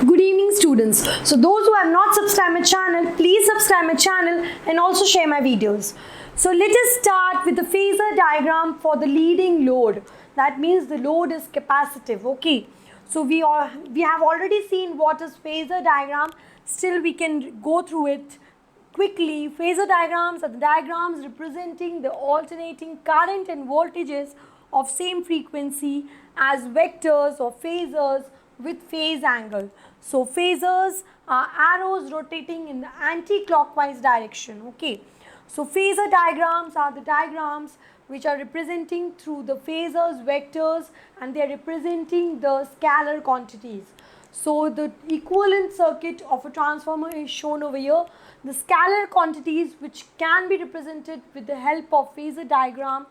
Good evening, students. So those who have not subscribed my channel, please subscribe my channel and also share my videos. So let us start with the phasor diagram for the leading load. That means the load is capacitive. Okay. So we have already seen what is phasor diagram. Still we can go through it quickly. Phasor diagrams are the diagrams representing the alternating current and voltages of same frequency as vectors or phasors with phase angle. So phasors are arrows rotating in the anti-clockwise direction. Okay. So phasor diagrams are the diagrams which are representing through the phasors, vectors, and they are representing the scalar quantities. So the equivalent circuit of a transformer is shown over here. The scalar quantities which can be represented with the help of phasor diagram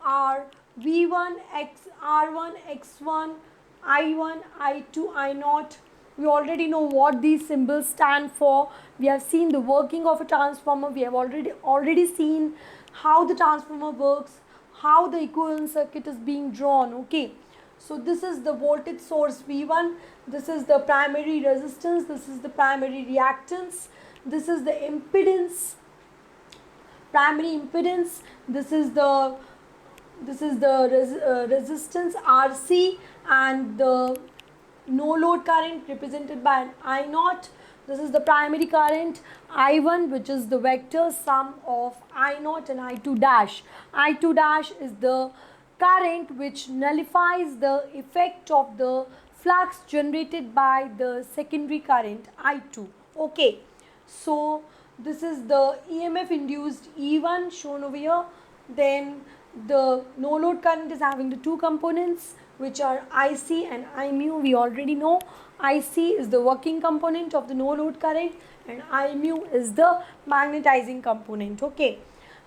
are V1, X, R1, X1, I1, I2, I0. We already know what these symbols stand for. We have seen the working of a transformer. We have already seen how the transformer works, how the equivalent circuit is being drawn. Okay. So this is the voltage source V1. This is the primary resistance. This is the primary reactance. This is the impedance, primary impedance. This is the resistance RC, and the no load current represented by an I0. This is the primary current I1, which is the vector sum of I0 and I2 dash. I2 dash is the current which nullifies the effect of the flux generated by the secondary current I2. Okay, so this is the EMF induced E1 shown over here. Then the no load current is having the two components which are IC and I mu. We already know IC is the working component of the no load current and I mu is the magnetizing component. Okay,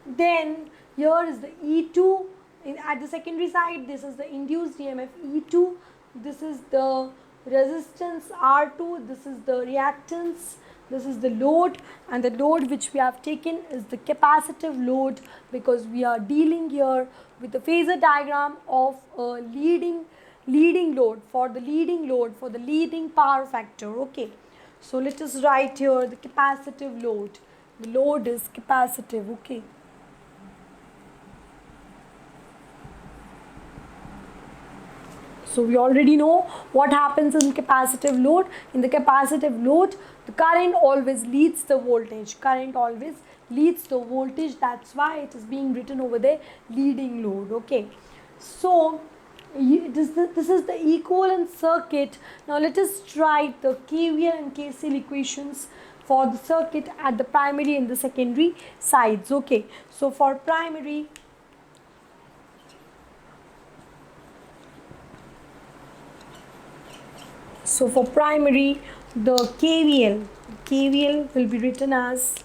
then here is the E2 at the secondary side. This is the induced EMF E2. This is the resistance R2. This is the reactance. This is the load, and the load which we have taken is the capacitive load, because we are dealing here with the phasor diagram of a leading load for the leading power factor. Okay, so let us write here the capacitive load. The load is capacitive. Okay. So we already know what happens in capacitive load. In the capacitive load, the current always leads the voltage. Current always leads the voltage. That's why it is being written over there, leading load. Okay. So this is the equivalent circuit. Now let us write the KVL and KCl equations for the circuit at the primary and the secondary sides. Okay. So for primary, the KVL will be written as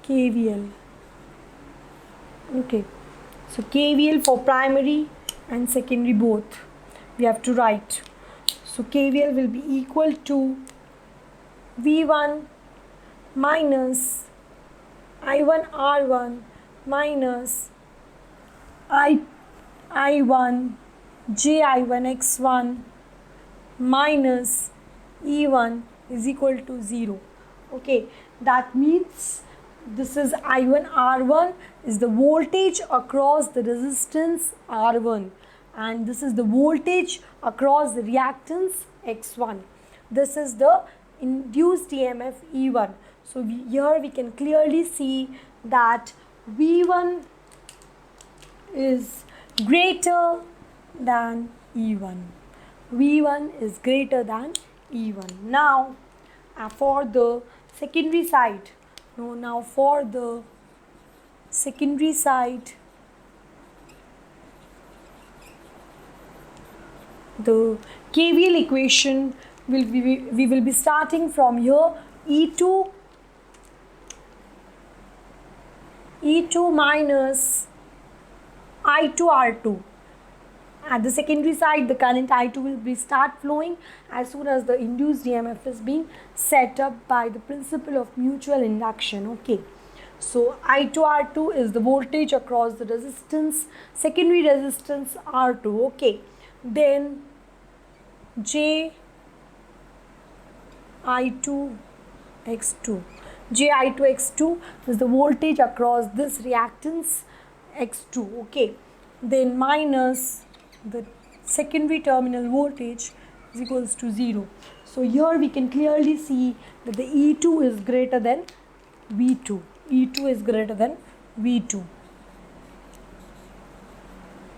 KVL. Okay. So KVL for primary and secondary both we have to write. So KVL will be equal to V1 minus I1 R1 minus I1 J1 X1 minus E1 is equal to 0. Okay, that means this is I1 R1 is the voltage across the resistance R1, and this is the voltage across the reactance X1. This is the induced EMF E1. So here we can clearly see that V1 is greater than E1. V1 is greater than E1. Now for the secondary side, the KVL equation we will be starting from here. E2 minus I2 R2. At the secondary side, the current I2 will start flowing as soon as the induced EMF is being set up by the principle of mutual induction. Okay. So I2 R2 is the voltage across the resistance, secondary resistance R2. Okay. Then J I2 x2. Ji2 x2 is the voltage across this reactance x2. Okay, then minus the secondary terminal voltage is equals to 0. So here we can clearly see that the E2 is greater than V2. E2 is greater than V2,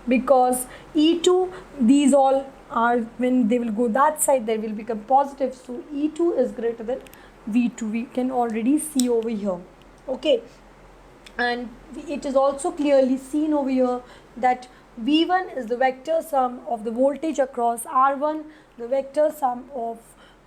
because E2, these all are, when they will go that side, they will become positive. So E2 is greater than V2. We can already see over here. Okay, and it is also clearly seen over here that V1 is the vector sum of the voltage across R1, the vector sum of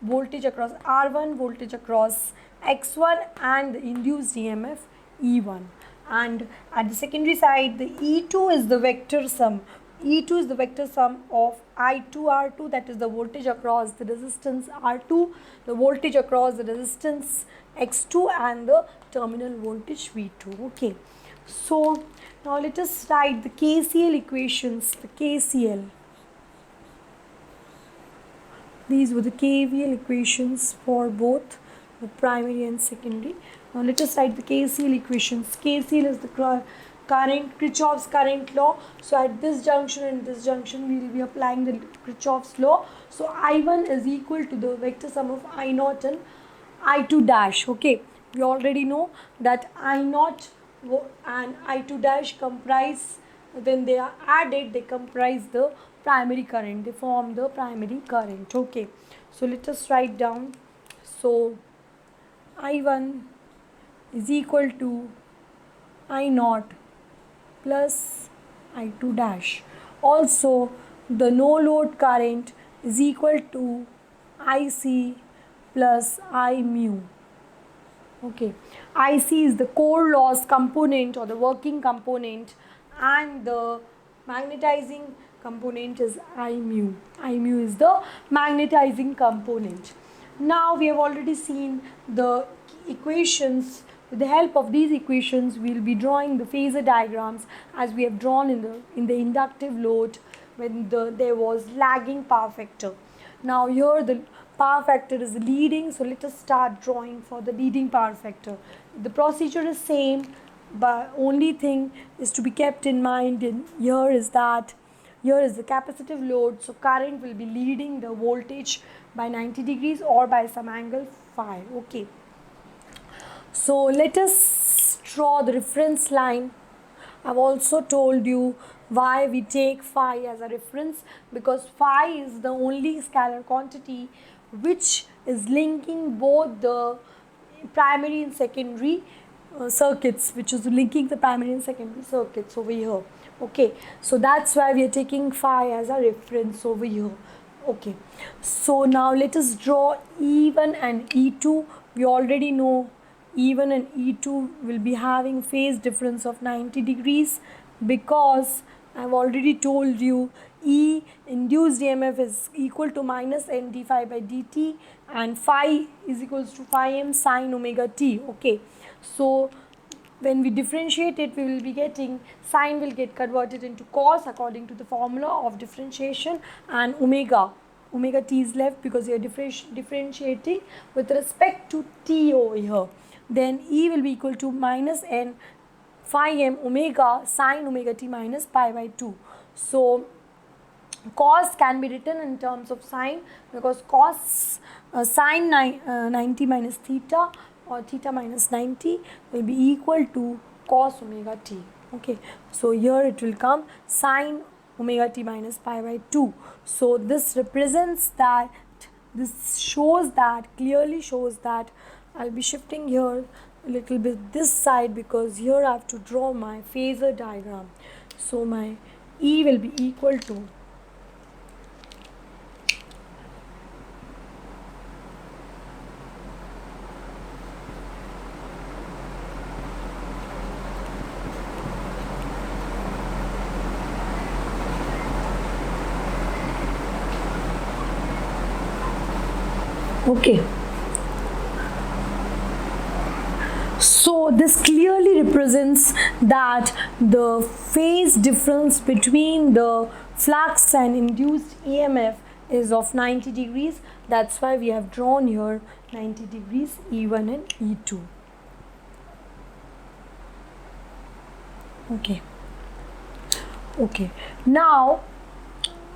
voltage across R1, voltage across X1, and the induced EMF E1. And at the secondary side, the E2 is the vector sum. E2 is the vector sum of I2 R2, that is the voltage across the resistance R2, the voltage across the resistance X2, and the terminal voltage V2. Okay, so now let us write the KCL equations. The KCL, these were the KVL equations for both the primary and secondary. Now let us write the KCL equations. KCL is the current, Kirchhoff's current law. So at this junction and this junction we will be applying the Kirchhoff's law. So I1 is equal to the vector sum of I0 and I2 dash. Okay, we already know that I0 and I2 dash comprise, when they are added, they comprise the primary current, they form the primary current. Okay, so let us write down. So I1 is equal to I0 plus I2 dash. Also, the no load current is equal to IC plus I mu. Okay, IC is the core loss component or the working component, and the magnetizing component is I mu. I mu is the magnetizing component. Now we have already seen the equations. With the help of these equations, we will be drawing the phasor diagrams as we have drawn in the inductive load when there was lagging power factor. Now here the power factor is leading, so let us start drawing for the leading power factor. The procedure is same, but only thing is to be kept in mind here is that here is the capacitive load, so current will be leading the voltage by 90 degrees or by some angle phi. Okay, so let us draw the reference line. I've also told you why we take phi as a reference, because phi is the only scalar quantity which is linking both the primary and secondary circuits, which is linking the primary and secondary circuits over here. Okay, so that's why we are taking phi as a reference over here. Okay, so now let us draw E1 and E2. We already know E1 and E2 will be having phase difference of 90 degrees, because I've already told you E induced EMF is equal to minus n d phi by dt, and phi is equals to phi m sine omega t. Okay, so when we differentiate it, we will be getting sine will get converted into cos according to the formula of differentiation, and omega t is left because we are differentiating with respect to t over here. Then E will be equal to minus n phi m omega sine omega t minus pi by 2. So cos can be written in terms of sine, because cos sine 90 minus theta or theta minus 90 will be equal to cos omega t. Okay, so here it will come sine omega t minus pi by 2. So this represents that, this shows that, clearly shows that. I'll be shifting here a little bit this side, because here I have to draw my phasor diagram. So my E will be equal to okay. So this clearly represents that the phase difference between the flux and induced EMF is of 90 degrees. That's why we have drawn here 90 degrees E1 and E2. Okay. Now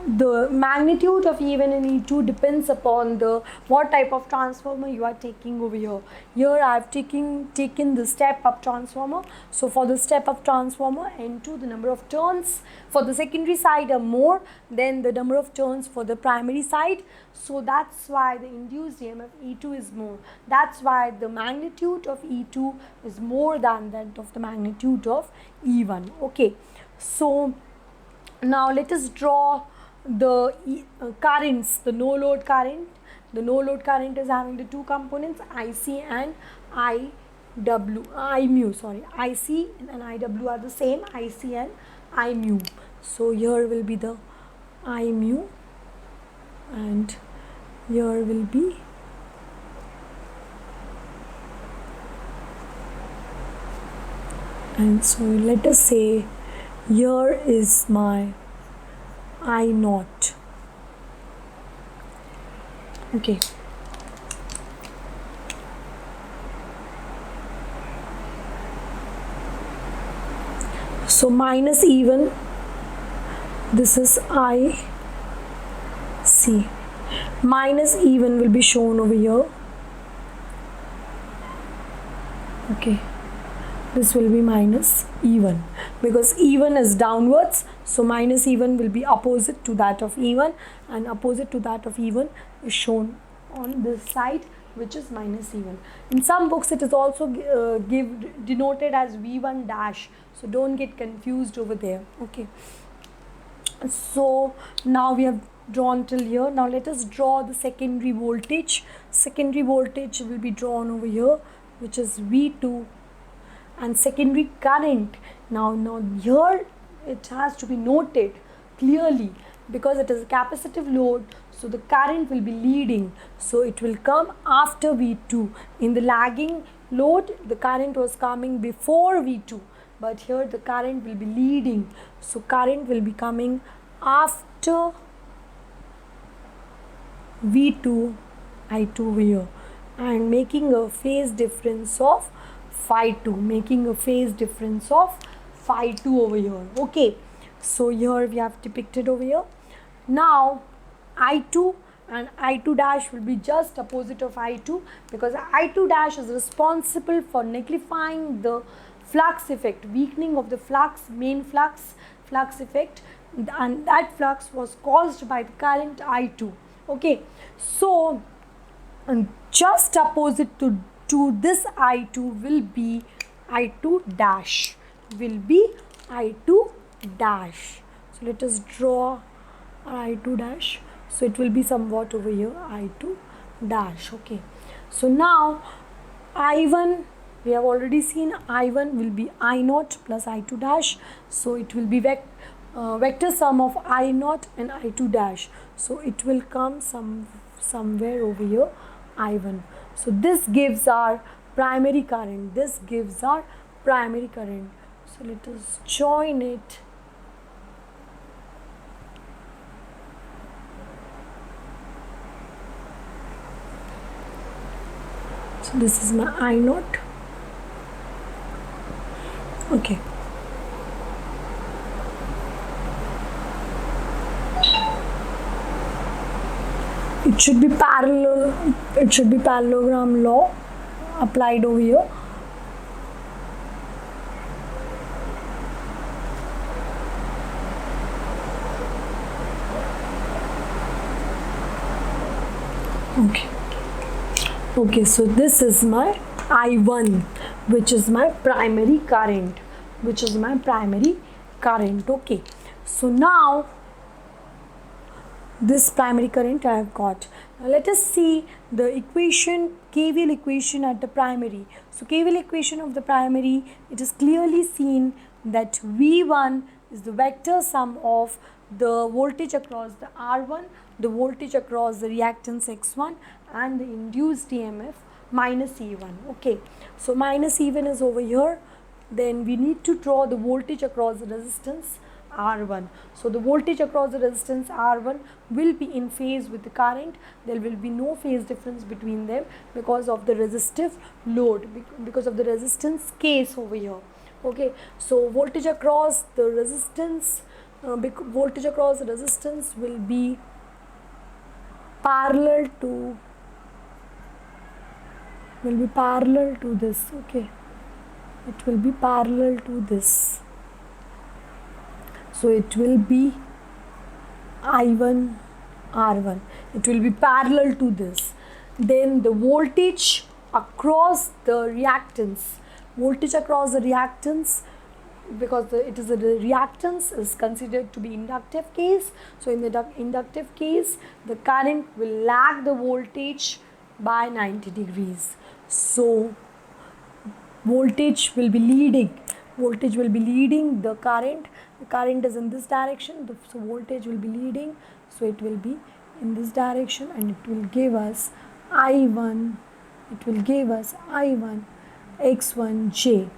the magnitude of E1 and E2 depends upon the what type of transformer you are taking over here. Here I have taken the step up transformer. So for the step up transformer, N2, the number of turns for the secondary side are more than the number of turns for the primary side. So that's why the induced EMF E2 is more. That's why the magnitude of E2 is more than that of the magnitude of E1. Okay. So now let us draw the currents, the no load current. The no load current is having the two components, IC and IW, I mu, sorry, IC and IW are the same, IC and I mu. So here will be the I mu and here will be and so let us say here is my I naught. Okay. So minus E1, this is I C. Minus E1 will be shown over here. Okay. This will be minus E1 because E1 is downwards, so minus E1 will be opposite to that of E1, and opposite to that of E1 is shown on this side, which is minus E1. In some books it is also denoted as V1 dash, so don't get confused over there. Okay, so now we have drawn till here. Now let us draw the secondary voltage. Secondary voltage will be drawn over here, which is V2, and secondary current. Now here it has to be noted clearly because it is a capacitive load, so the current will be leading, so it will come after V2. In the lagging load the current was coming before V2, but here the current will be leading, so current will be coming after V2 I2 over here and making a phase difference of phi 2, making a phase difference of phi 2 over here. Okay, so here we have depicted over here. Now I2 and I2 dash will be just opposite of I2 because I2 dash is responsible for nullifying the flux effect, weakening of the flux, main flux effect, and that flux was caused by the current I2. Okay, so just opposite to this I2 will be I2 dash, So let us draw I2 dash. So it will be somewhat over here, I2 dash. Okay, so now I1, we have already seen I1 will be I naught plus I2 dash, so it will be vector sum of I naught and I2 dash, so it will come somewhere over here I1. So this gives our primary current, so let us join it. So this is my I naught. Okay, it should be parallelogram law applied over here. Okay, so this is my I1, which is my primary current, Okay, so now this primary current I have got. Now let us see the equation, KVL equation at the primary. So KVL equation of the primary, it is clearly seen that V1 is the vector sum of the voltage across the R1, the voltage across the reactance X1, and the induced EMF minus E1. Okay, so minus E1 is over here. Then we need to draw the voltage across the resistance R1. So the voltage across the resistance R1 will be in phase with the current. There will be no phase difference between them because of the resistive load, because of the resistance case over here. Okay, so voltage across the resistance, voltage across the resistance will be parallel to this. Okay, it will be parallel to this. So it will be I1 R1. It will be parallel to this. Then the voltage across the reactance, because it is a reactance, is considered to be inductive case. So in the inductive case, the current will lag the voltage by 90 degrees. So voltage will be leading the current. The current is in this direction, so voltage will be leading, so it will be in this direction, and it will give us I1, x1 j.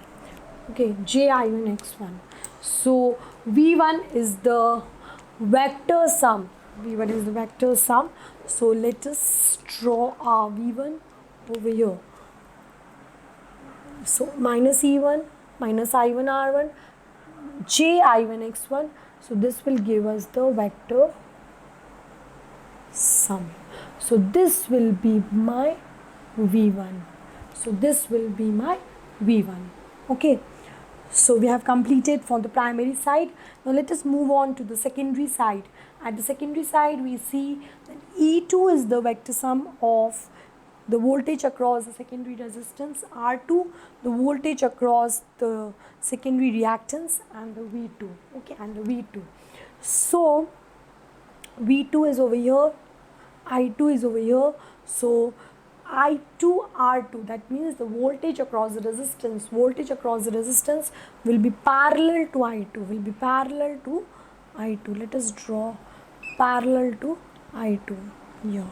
Okay, j I1 x1. So V1 is the vector sum. So let us draw our V1 over here. So minus E1 minus I1 R1 j I1 x1. So this will give us the vector sum. So this will be my V1. Okay. So we have completed for the primary side. Now let us move on to the secondary side. At the secondary side, we see that E2 is the vector sum of the voltage across the secondary resistance R2, the voltage across the secondary reactance, and the V2. Okay, and the V2. So V2 is over here, I2 is over here. So I2 R2, that means the voltage across the resistance will be parallel to I2, Let us draw parallel to I2 here,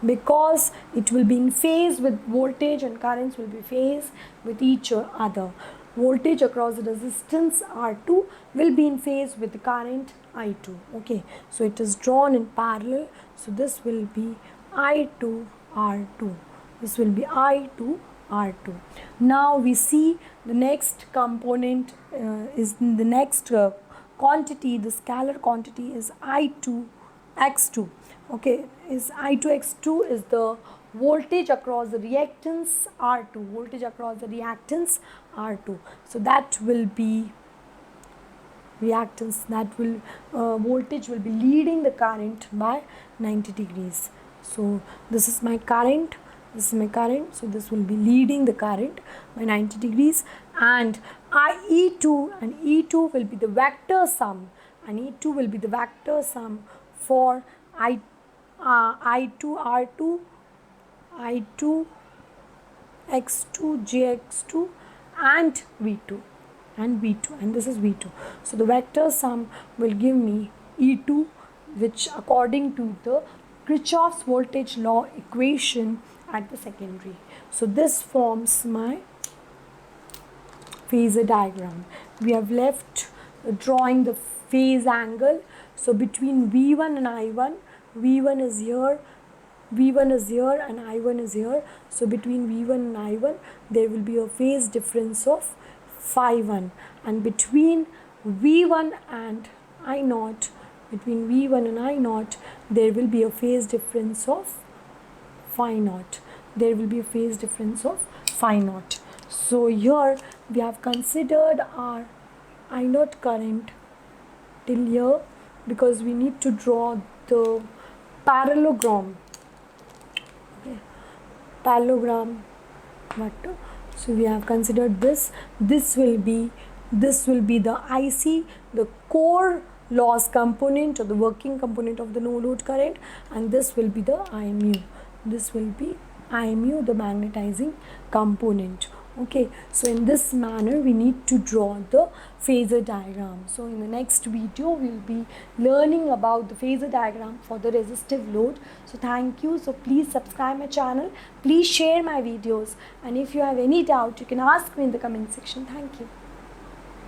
because it will be in phase with voltage, and currents will be phase with each other. Voltage across the resistance R2 will be in phase with the current I2. Okay, so it is drawn in parallel. So this will be I2 R2. Now we see the next component is the next quantity. The scalar quantity is I2 x2. Okay, is I2 x2 is the voltage across the reactance R2. So that will be voltage will be leading the current by 90 degrees. So this is my current, so this will be leading the current by 90 degrees, and E2 will be the vector sum, for I2 R2, I2 x2 jx2, and V2, and this is V2. So the vector sum will give me E2, which according to the Kirchhoff's voltage law equation at the secondary. So this forms my phasor diagram. We have left drawing the phase angle. So between V1 and I1, V1 is here and I1 is here. So between V1 and I1, there will be a phase difference of phi 1, and between V1 and I0, there will be a phase difference of phi 0. So here we have considered our I0 current till here, because we need to draw the parallelogram vector. So we have considered this. This will be the IC, the core loss component, or the working component of the no load current, and this will be the IMU. The magnetizing component. Okay, so in this manner we need to draw the phasor diagram. So in the next video we will be learning about the phasor diagram for the resistive load. So thank you. So please subscribe my channel, please share my videos, and if you have any doubt you can ask me in the comment section. Thank you.